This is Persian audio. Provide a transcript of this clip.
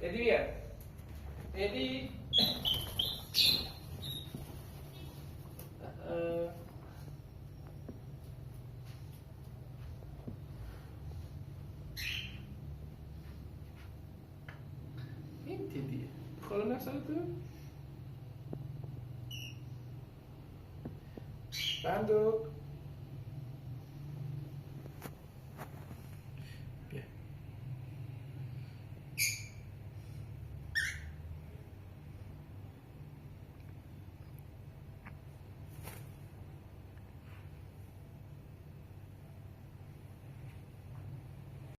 ادی بیا. ادی. این تدیه خدا نفسه تو بندو